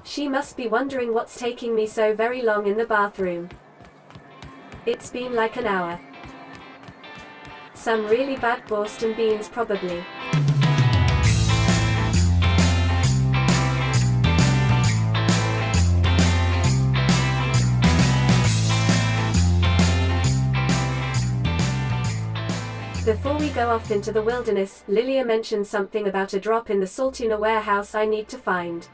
She must be wondering what's taking me so very long in the bathroom. It's been like an hour. Some really bad Boston beans probably. Before we go off into the wilderness, Lilia mentioned something about a drop in the salt in a warehouse I need to find.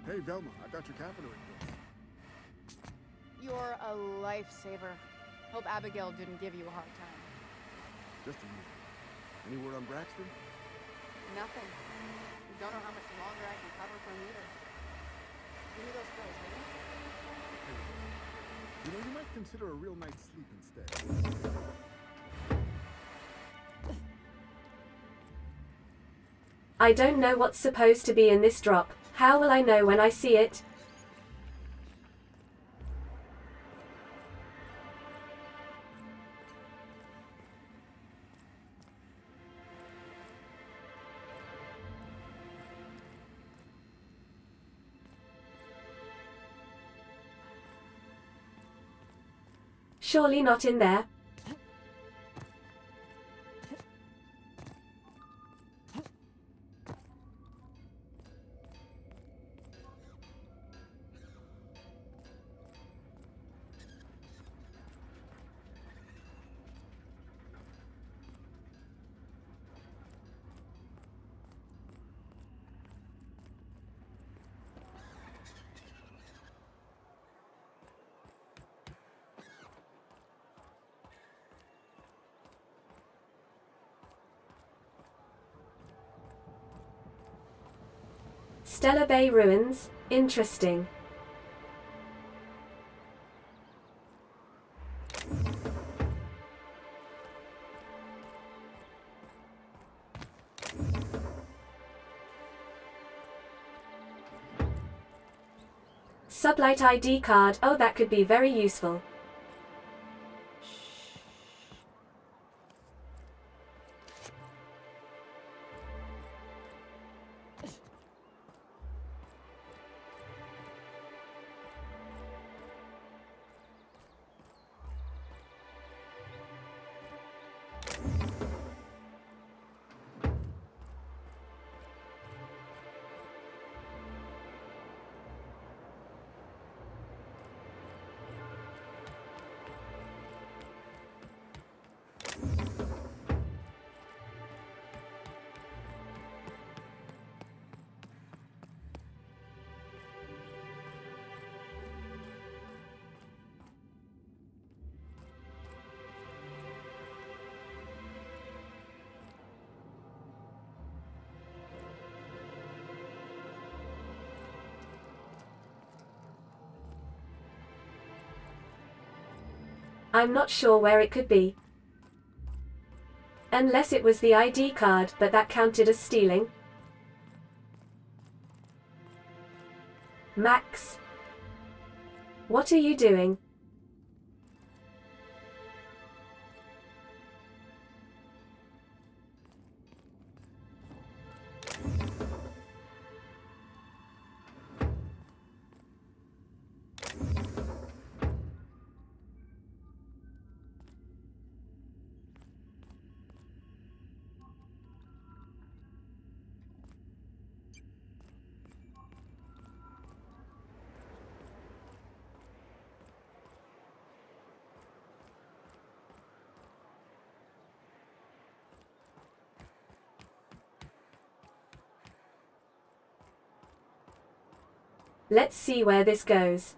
Hey, Velma, I got your capital reports. You're a lifesaver. Hope Abigail didn't give you a hard time. Just a minute. Any word on Braxton? Nothing. Don't know how much longer I can cover from either. Give me those pills, will you? You know, you might consider a real night's sleep instead. I don't know what's supposed to be in this drop. How will I know when I see it? Surely not in there. Stellar Bay ruins. Interesting. Sublight ID card. Oh, that could be very useful. I'm not sure where it could be. Unless it was the ID card, but that counted as stealing. Max? What are you doing? Let's see where this goes.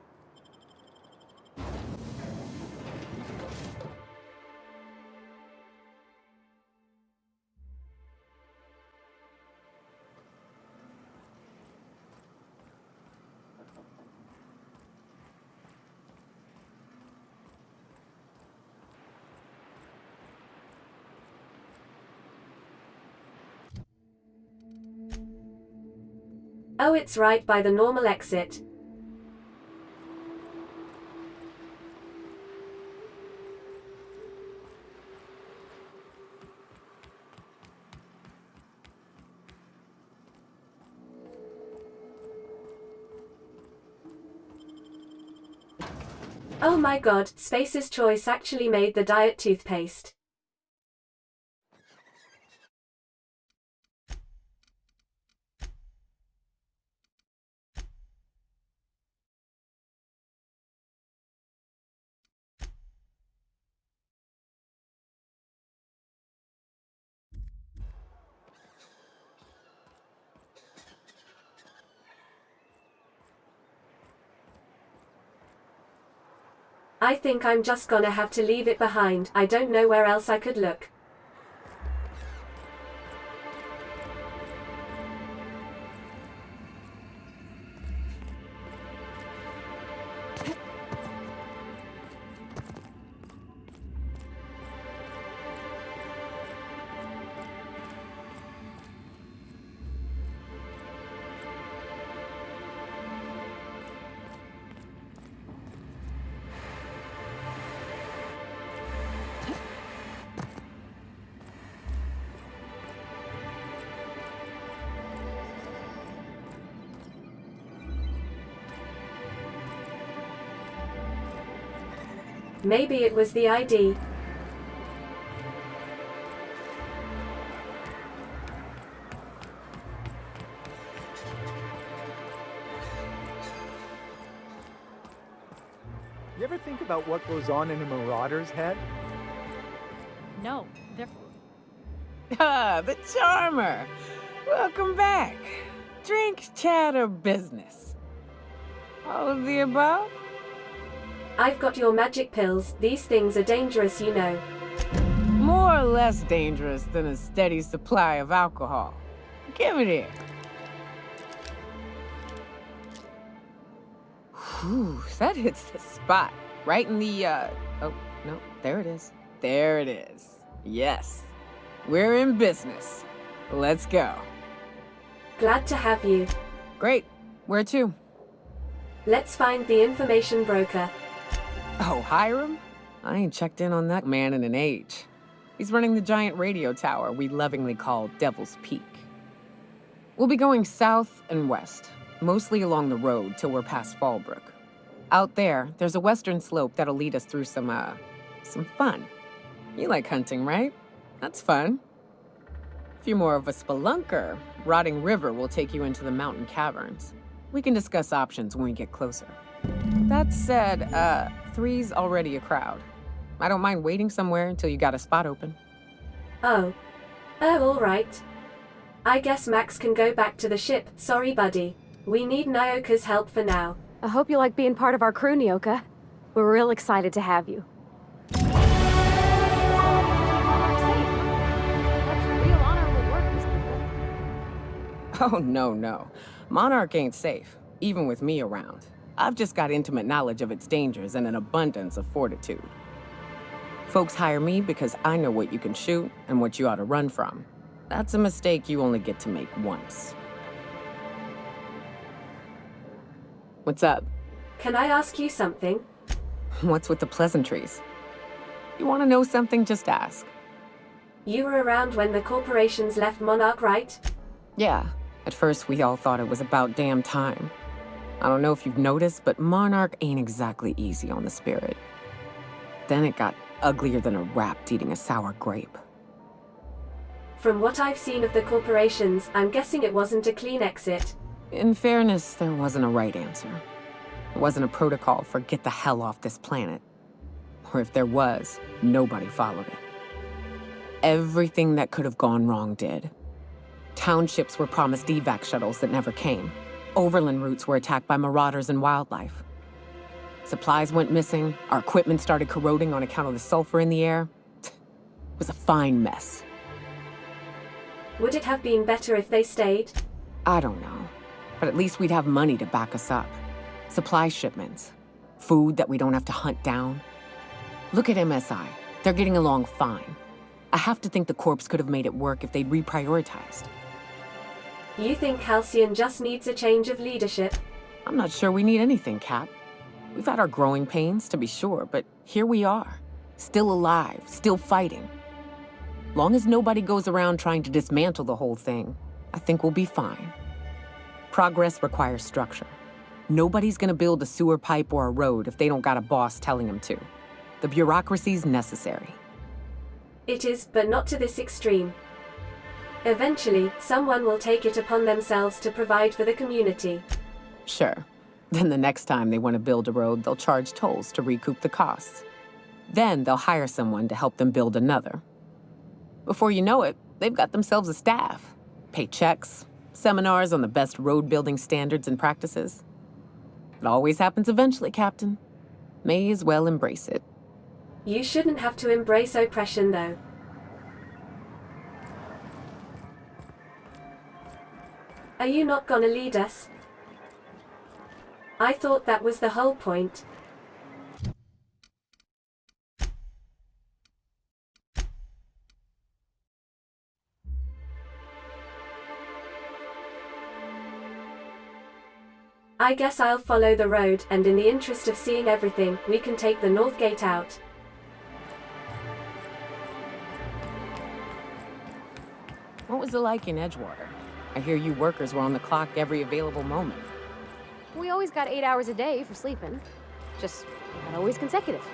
Oh, it's right by the normal exit. Oh my god, Space's Choice actually made the diet toothpaste. I think I'm just gonna have to leave it behind. I don't know where else I could look. Maybe it was the ID. You ever think about what goes on in a marauder's head? No, they're... Ah, the charmer. Welcome back. Drink, chat, or business? All of the above? I've got your magic pills. These things are dangerous, you know. More or less dangerous than a steady supply of alcohol. Give it here. Whew, that hits the spot. Right in the, oh, no, there it is. There it is. Yes. We're in business. Let's go. Glad to have you. Great. Where to? Let's find the information broker. Oh, Hiram? I ain't checked in on that man in an age. He's running the giant radio tower we lovingly call Devil's Peak. We'll be going south and west, mostly along the road till we're past Fallbrook. Out there, there's a western slope that'll lead us through some fun. You like hunting, right? That's fun. If you're more of a spelunker, Rotting River will take you into the mountain caverns. We can discuss options when we get closer. That said, 3's already a crowd. I don't mind waiting somewhere until you got a spot open. Oh. Oh, alright. I guess Max can go back to the ship. Sorry, buddy. We need Nyoka's help for now. I hope you like being part of our crew, Nyoka. We're real excited to have you. That's real honorable work, Miss Nyoka. Oh, no. Monarch ain't safe, even with me around. I've just got intimate knowledge of its dangers and an abundance of fortitude. Folks hire me because I know what you can shoot and what you ought to run from. That's a mistake you only get to make once. What's up? Can I ask you something? What's with the pleasantries? You want to know something, just ask. You were around when the corporations left Monarch, right? Yeah, at first we all thought it was about damn time. I don't know if you've noticed, but Monarch ain't exactly easy on the spirit. Then it got uglier than a rat eating a sour grape. From what I've seen of the corporations, I'm guessing it wasn't a clean exit. In fairness, there wasn't a right answer. There wasn't a protocol for get the hell off this planet. Or if there was, nobody followed it. Everything that could have gone wrong did. Townships were promised evac shuttles that never came. overland routes were attacked by marauders and wildlife. Supplies went missing, our equipment started corroding on account of the sulfur in the air. It was a fine mess. Would it have been better if they stayed? I don't know, but at least we'd have money to back us up. Supply shipments, food that we don't have to hunt down. Look at MSI. They're getting along fine. I have to think the Corps could have made it work if they'd reprioritized. You think Halcyon just needs a change of leadership? I'm not sure we need anything, Cap. We've had our growing pains, to be sure, but here we are. Still alive, still fighting. Long as nobody goes around trying to dismantle the whole thing, I think we'll be fine. Progress requires structure. Nobody's gonna build a sewer pipe or a road if they don't got a boss telling them to. The bureaucracy's necessary. It is, but not to this extreme. Eventually, someone will take it upon themselves to provide for the community. Sure. Then the next time they want to build a road, they'll charge tolls to recoup the costs. Then they'll hire someone to help them build another. Before you know it, they've got themselves a staff. Pay checks, seminars on the best road building standards and practices. It always happens eventually, Captain. May as well embrace it. You shouldn't have to embrace oppression, though. Are you not gonna lead us? I thought that was the whole point. I guess I'll follow the road, and in the interest of seeing everything, we can take the north gate out. What was it like in Edgewater? I hear you workers were on the clock every available moment. We always got 8 hours a day for sleeping. Just not always consecutive.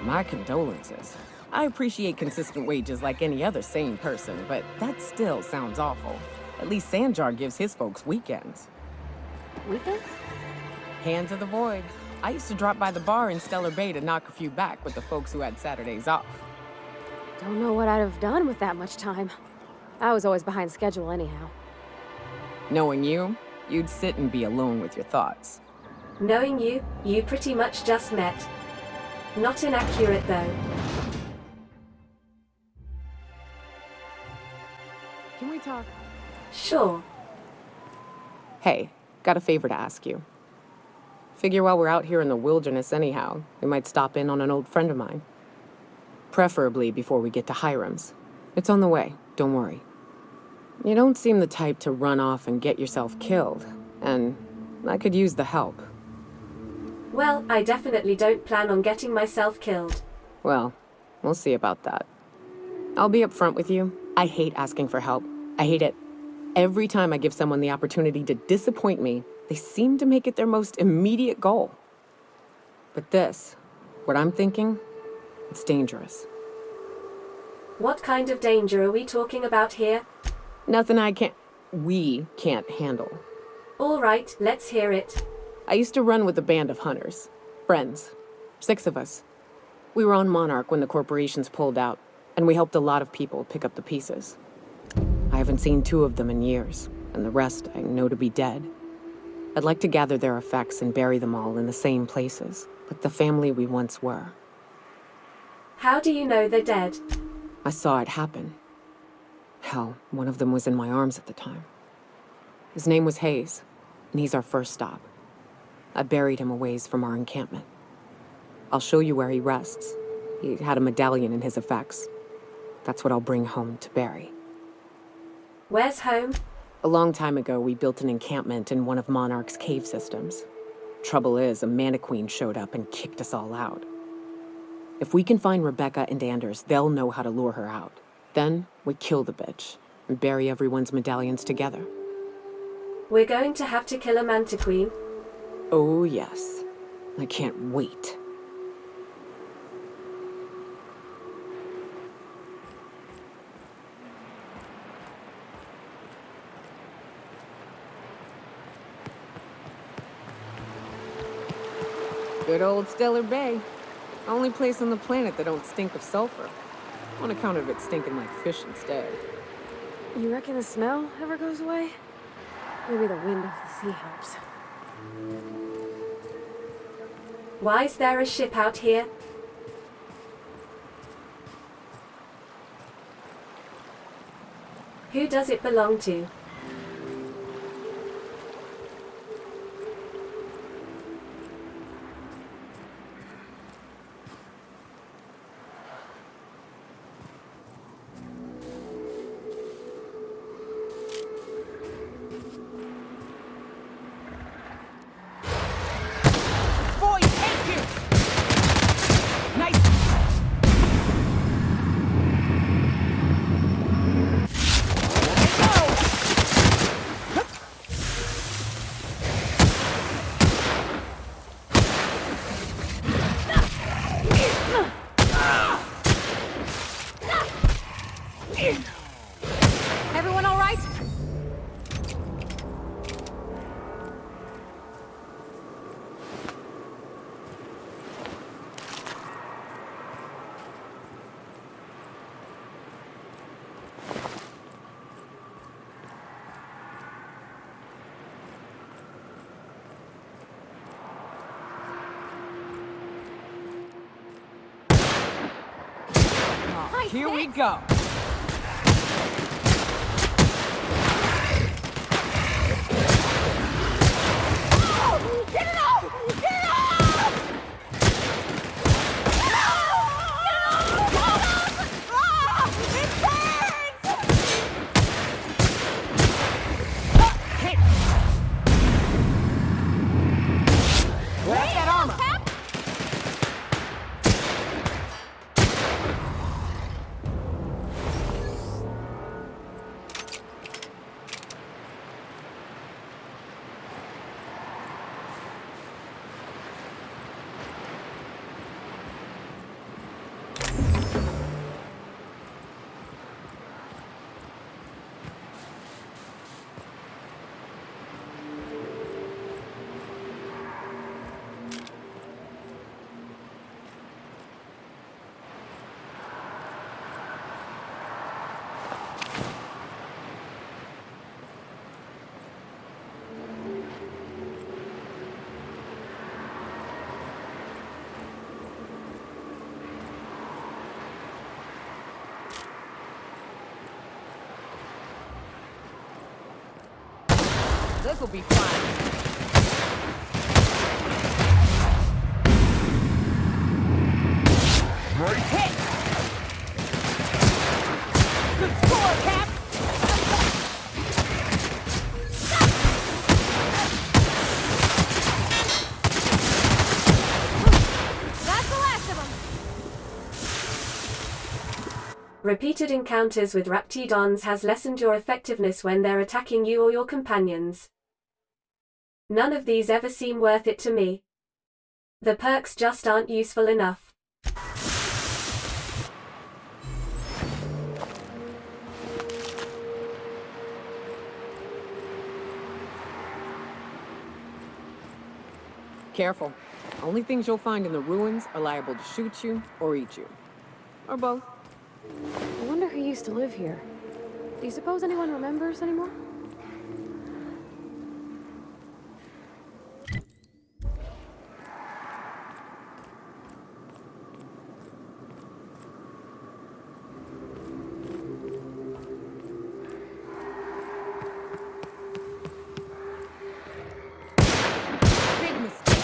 My condolences. I appreciate consistent wages like any other sane person, but that still sounds awful. At least Sanjar gives his folks weekends. Weekends? Hands of the void. I used to drop by the bar in Stellar Bay to knock a few back with the folks who had Saturdays off. Don't know what I'd have done with that much time. I was always behind schedule anyhow. Knowing you, you'd sit and be alone with your thoughts. Knowing you, you pretty much just met. Not inaccurate, though. Can we talk? Sure. Hey, got a favor to ask you. Figure while we're out here in the wilderness anyhow, we might stop in on an old friend of mine. Preferably before we get to Hiram's. It's on the way, don't worry. You don't seem the type to run off and get yourself killed, and I could use the help. Well, I definitely don't plan on getting myself killed. Well, we'll see about that. I'll be upfront with you. I hate asking for help. I hate it. Every time I give someone the opportunity to disappoint me, they seem to make it their most immediate goal. But this, what I'm thinking, it's dangerous. What kind of danger are we talking about here? Nothing we can't handle. All right, let's hear it. I used to run with a band of hunters. Friends. 6 of us. We were on Monarch when the corporations pulled out, and we helped a lot of people pick up the pieces. I haven't seen 2 of them in years, and the rest I know to be dead. I'd like to gather their effects and bury them all in the same places, like the family we once were. How do you know they're dead? I saw it happen. Hell, one of them was in my arms at the time. His name was Hayes, and he's our first stop. I buried him a ways from our encampment. I'll show you where he rests. He had a medallion in his effects. That's what I'll bring home to bury. Where's home? A long time ago, we built an encampment in one of Monarch's cave systems. Trouble is, a Mantiqueen showed up and kicked us all out. If we can find Rebecca and Anders, they'll know how to lure her out. Then, we kill the bitch and bury everyone's medallions together. We're going to have to kill a Mantiqueen. Oh, yes. I can't wait. Good old Stellar Bay. Only place on the planet that don't stink of sulfur. On account of it stinking like fish instead. You reckon the smell ever goes away? Maybe the wind of the sea helps. Why's there a ship out here? Who does it belong to? Boy, thank you! Nice! Everyone all right? Here we go. Grab that armor. This'll be fun. Right hit! Good score, Cap! That's the last of them. Repeated encounters with Raptidons has lessened your effectiveness when they're attacking you or your companions. None of these ever seem worth it to me. The perks just aren't useful enough. Careful. Only things you'll find in the ruins are liable to shoot you or eat you. Or both. I wonder who used to live here. Do you suppose anyone remembers anymore? Big mistake.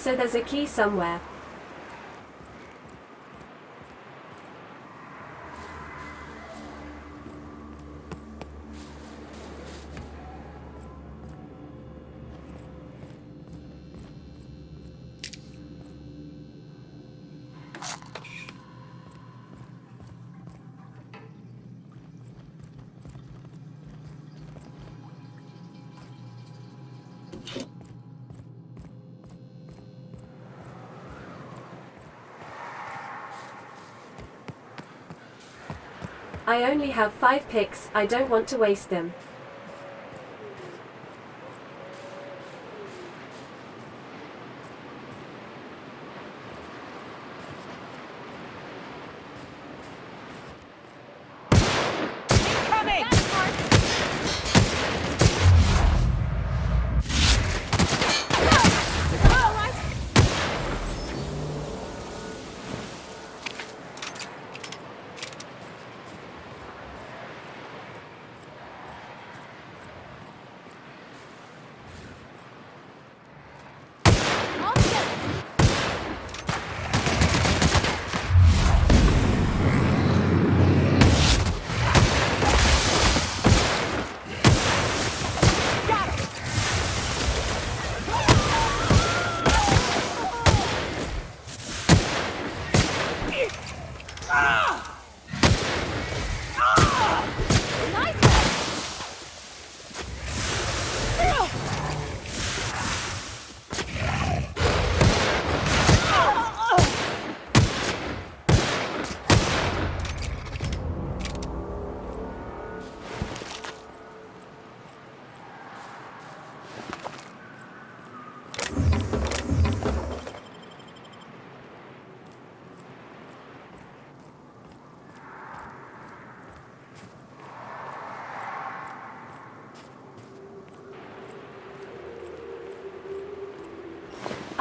So there's a key somewhere. I only have 5 picks, I don't want to waste them.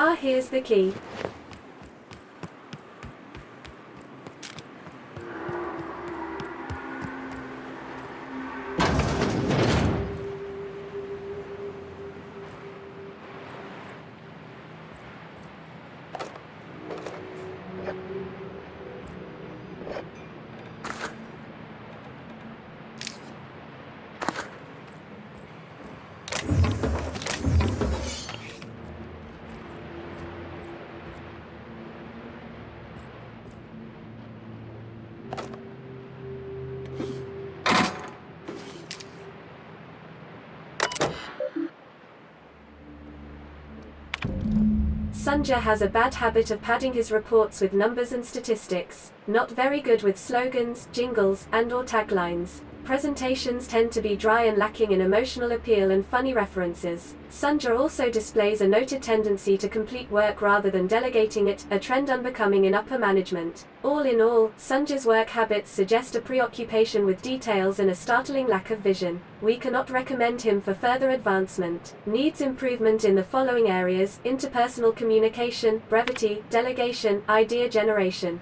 Ah, here's the key. Sanjay has a bad habit of padding his reports with numbers and statistics. Not very good with slogans, jingles, and/or taglines. Presentations tend to be dry and lacking in emotional appeal and funny references. Sanjay also displays a noted tendency to complete work rather than delegating it, a trend unbecoming in upper management. All in all, Sanjay's work habits suggest a preoccupation with details and a startling lack of vision. We cannot recommend him for further advancement. Needs improvement in the following areas: interpersonal communication, brevity, delegation, idea generation.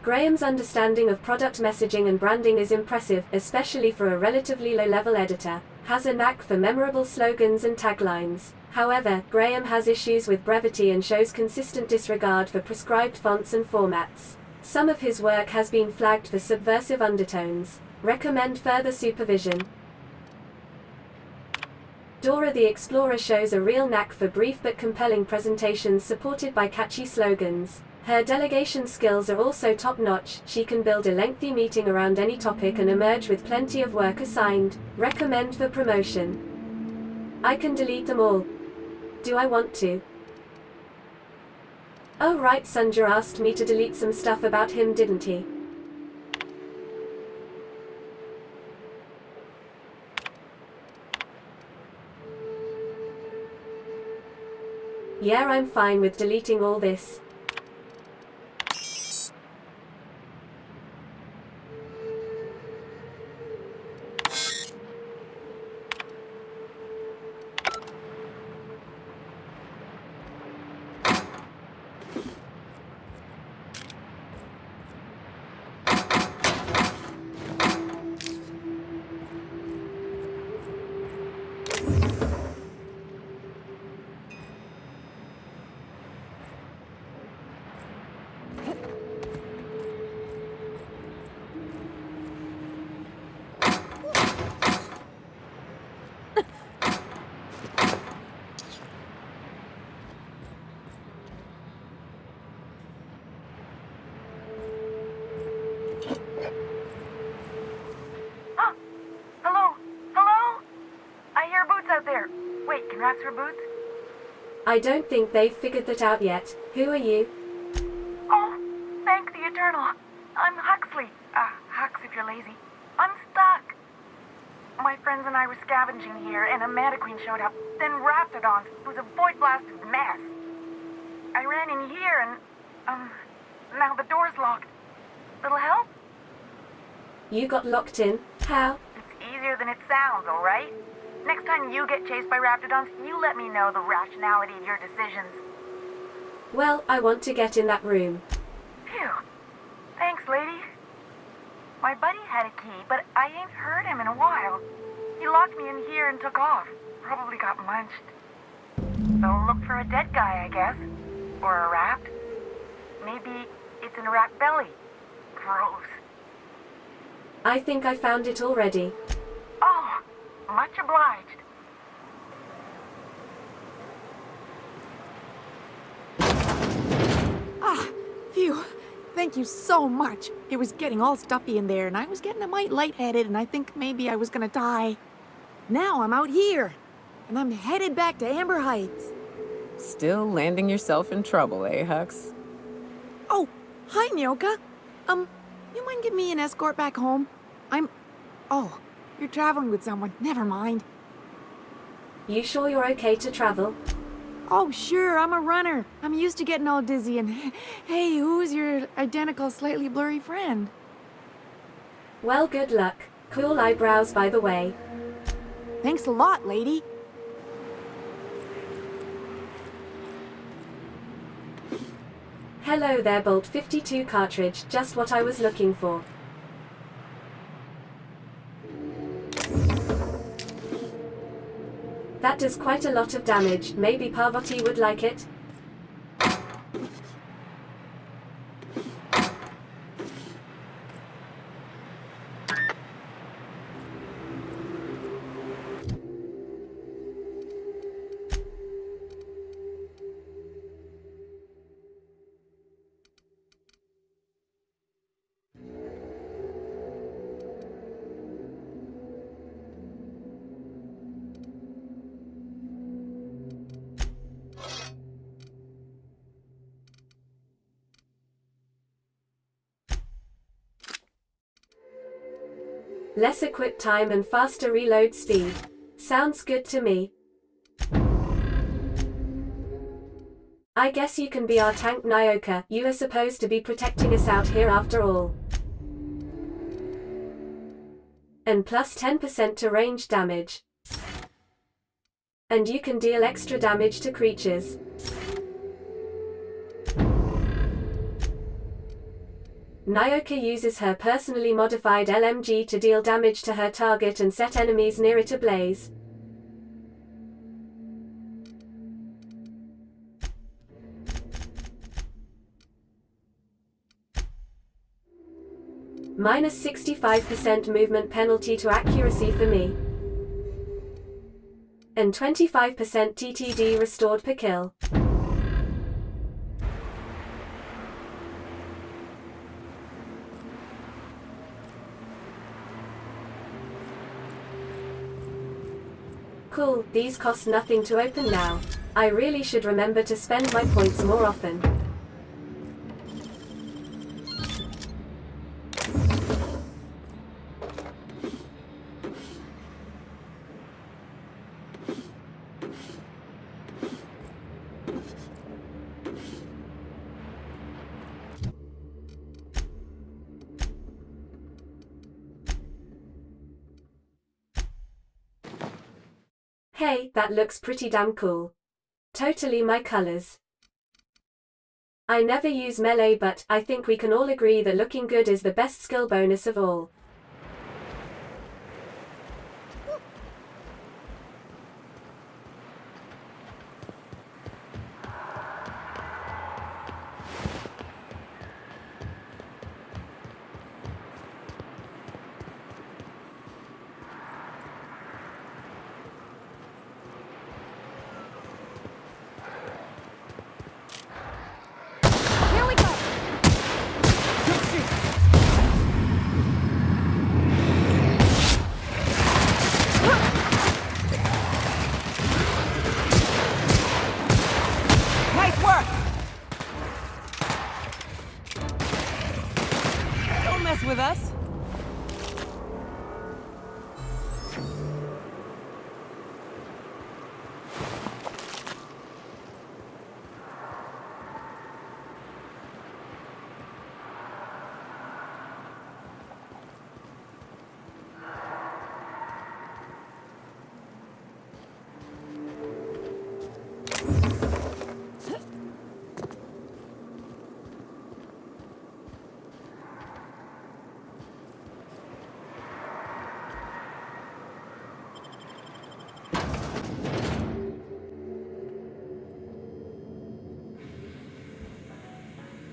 Graham's understanding of product messaging and branding is impressive, especially for a relatively low-level editor. Has a knack for memorable slogans and taglines. However, Graham has issues with brevity and shows consistent disregard for prescribed fonts and formats. Some of his work has been flagged for subversive undertones. Recommend further supervision. Dora the Explorer shows a real knack for brief but compelling presentations supported by catchy slogans. Her delegation skills are also top-notch. She can build a lengthy meeting around any topic and emerge with plenty of work assigned. Recommend for promotion. I can delete them all. Do I want to? Oh right, Sanjay asked me to delete some stuff about him, didn't he? Yeah, I'm fine with deleting all this. I don't think they've figured that out yet. Who are you? Oh, thank the Eternal. I'm Huxley. Hux if you're lazy. I'm stuck. My friends and I were scavenging here, and a Manta Queen showed up. Then Raptidons. It was a void-blasted mess. I ran in here, and, now the door's locked. Little help? You got locked in? How? It's easier than it sounds, all right? Next time you get chased by Raptidons, you let me know the rationality of your decisions. Well, I want to get in that room. Phew. Thanks, lady. My buddy had a key, but I ain't heard him in a while. He locked me in here and took off. Probably got munched. So look for a dead guy, I guess. Or a rat. Maybe it's in a rat belly. Gross. I think I found it already. Oh, much obliged. Ah, phew. Thank you so much. It was getting all stuffy in there, and I was getting a mite lightheaded, and I think maybe I was gonna die. Now I'm out here, and I'm headed back to Amber Heights. Still landing yourself in trouble, eh, Hux? Oh, hi, Nyoka. You mind giving me an escort back home? Oh, you're traveling with someone. Never mind. You sure you're okay to travel? Oh, sure, I'm a runner. I'm used to getting all dizzy, and hey, who's your identical, slightly blurry friend? Well, good luck. Cool eyebrows, by the way. Thanks a lot, lady. Hello there, Bolt 52 cartridge, just what I was looking for. That does quite a lot of damage. Maybe Parvati would like it? Less equip time and faster reload speed. Sounds good to me. I guess you can be our tank, Nyoka. You are supposed to be protecting us out here after all. And plus 10% to range damage. And you can deal extra damage to creatures. Nyoka uses her personally modified LMG to deal damage to her target and set enemies near it ablaze. Minus 65% movement penalty to accuracy for me. And 25% TTD restored per kill. Cool, these cost nothing to open now. I really should remember to spend my points more often. Hey, that looks pretty damn cool. Totally my colors. I never use melee, but I think we can all agree that looking good is the best skill bonus of all. with us?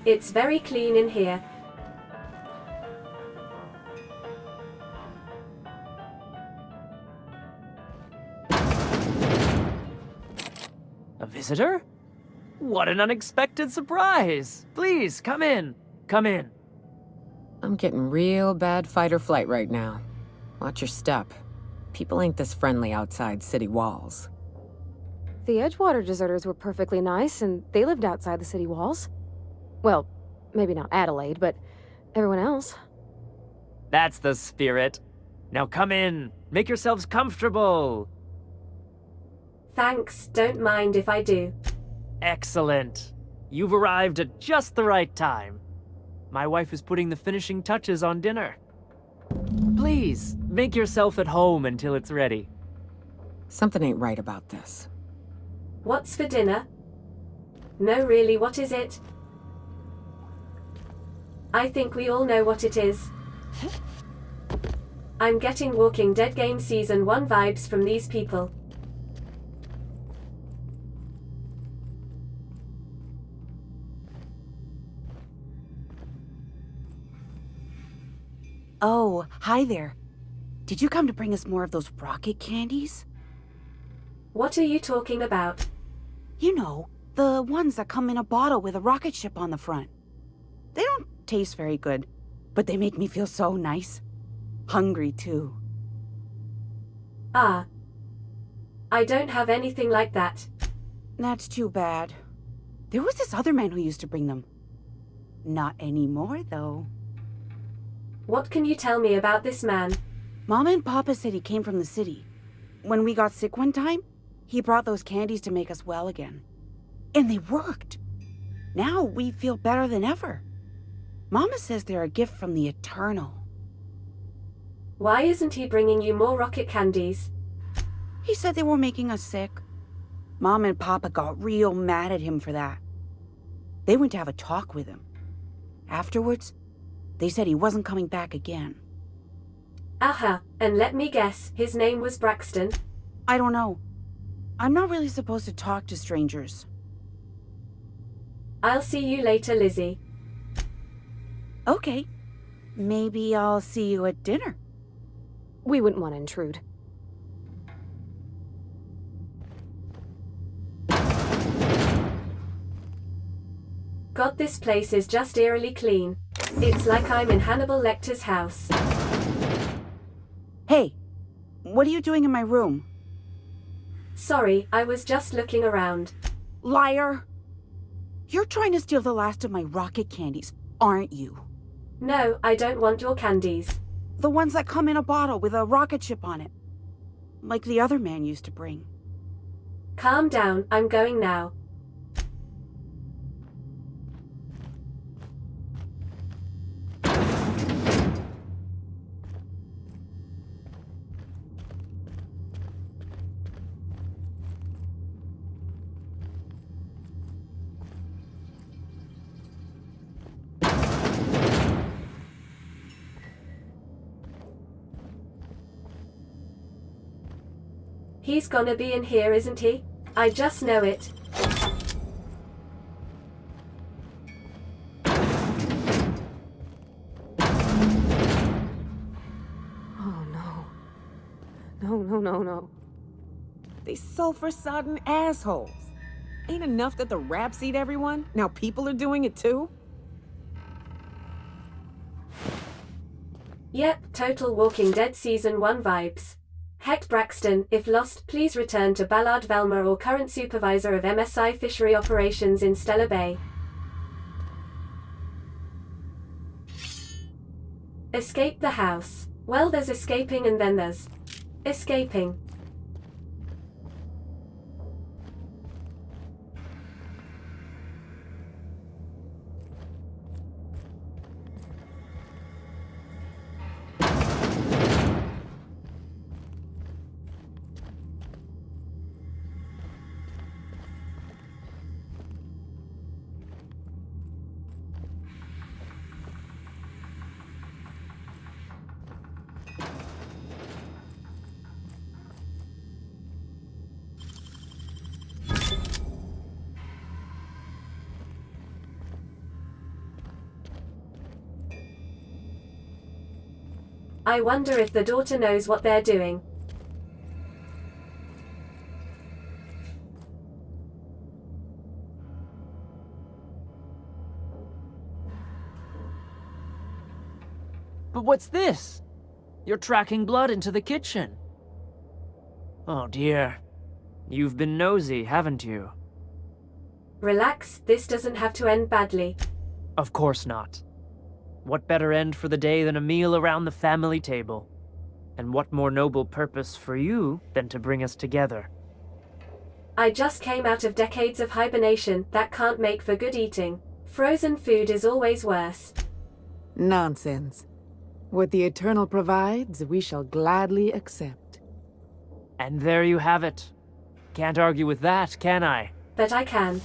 It's very clean in here. A visitor? What an unexpected surprise! Please, come in. Come in. I'm getting real bad fight or flight right now. Watch your step. People ain't this friendly outside city walls. The Edgewater deserters were perfectly nice, and they lived outside the city walls. Well, maybe not Adelaide, but everyone else. That's the spirit. Now come in. Make yourselves comfortable. Thanks, don't mind if I do. Excellent. You've arrived at just the right time. My wife is putting the finishing touches on dinner. Please, make yourself at home until it's ready. Something ain't right about this. What's for dinner? No, really, what is it? I think we all know what it is. I'm getting Walking Dead Game Season 1 vibes from these people. Oh, hi there. Did you come to bring us more of those rocket candies? What are you talking about? You know, the ones that come in a bottle with a rocket ship on the front. They don't taste very good, but they make me feel so nice. Hungry, too. Ah. I don't have anything like that. That's too bad. There was this other man who used to bring them. Not anymore, though. What can you tell me about this man? Mama and Papa said he came from the city. When we got sick one time, he brought those candies to make us well again. And they worked. Now we feel better than ever. Mama says they're a gift from the Eternal. Why isn't he bringing you more rocket candies? He said they were making us sick. Mom and Papa got real mad at him for that. They went to have a talk with him. Afterwards, they said he wasn't coming back again. Aha, and let me guess, his name was Braxton? I don't know. I'm not really supposed to talk to strangers. I'll see you later, Lizzie. Okay. Maybe I'll see you at dinner. We wouldn't want to intrude. God, this place is just eerily clean. It's like I'm in Hannibal Lecter's house. Hey, what are you doing in my room? Sorry, I was just looking around. Liar! You're trying to steal the last of my rocket candies, aren't you? No, I don't want your candies. The ones that come in a bottle with a rocket ship on it. Like the other man used to bring. Calm down, I'm going now. He's gonna be in here, isn't he? I just know it. Oh no. No. They sulfur-sodden assholes. Ain't enough that the raps eat everyone? Now people are doing it too? Yep, total Walking Dead Season 1 vibes. Heck, Braxton, if lost, please return to Ballard Velma or current supervisor of MSI Fishery Operations in Stellar Bay. Escape the house. Well, there's escaping and then there's escaping. I wonder if the daughter knows what they're doing. But what's this? You're tracking blood into the kitchen. Oh dear. You've been nosy, haven't you? Relax, this doesn't have to end badly. Of course not. What better end for the day than a meal around the family table? And what more noble purpose for you than to bring us together? I just came out of decades of hibernation that can't make for good eating. Frozen food is always worse. Nonsense. What the Eternal provides, we shall gladly accept. And there you have it. Can't argue with that, can I? But I can.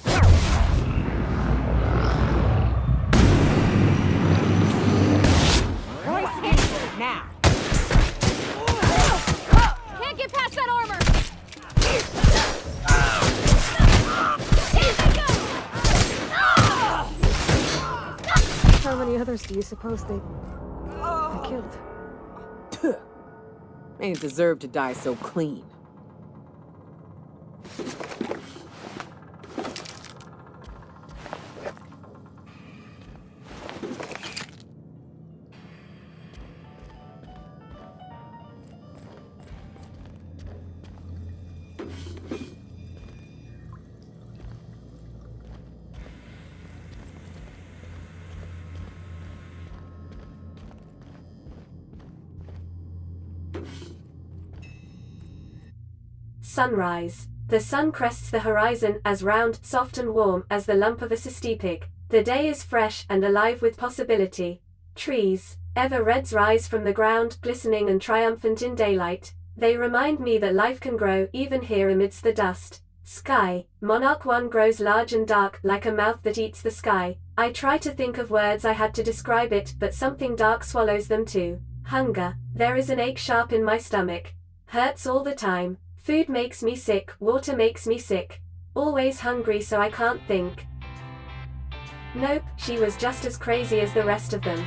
Now! Can't get past that armor! How many others do you suppose they killed? They ain't deserve to die so clean. Sunrise. The sun crests the horizon, as round, soft and warm as the lump of a cistipig. The day is fresh and alive with possibility. Trees, ever reds, rise from the ground, glistening and triumphant in daylight. They remind me that life can grow, even here amidst the dust. Sky. Monarch 1 grows large and dark, like a mouth that eats the sky. I try to think of words I had to describe it, but something dark swallows them too. Hunger. There is an ache sharp in my stomach. Hurts all the time. Food makes me sick, water makes me sick. Always hungry so I can't think. Nope, she was just as crazy as the rest of them.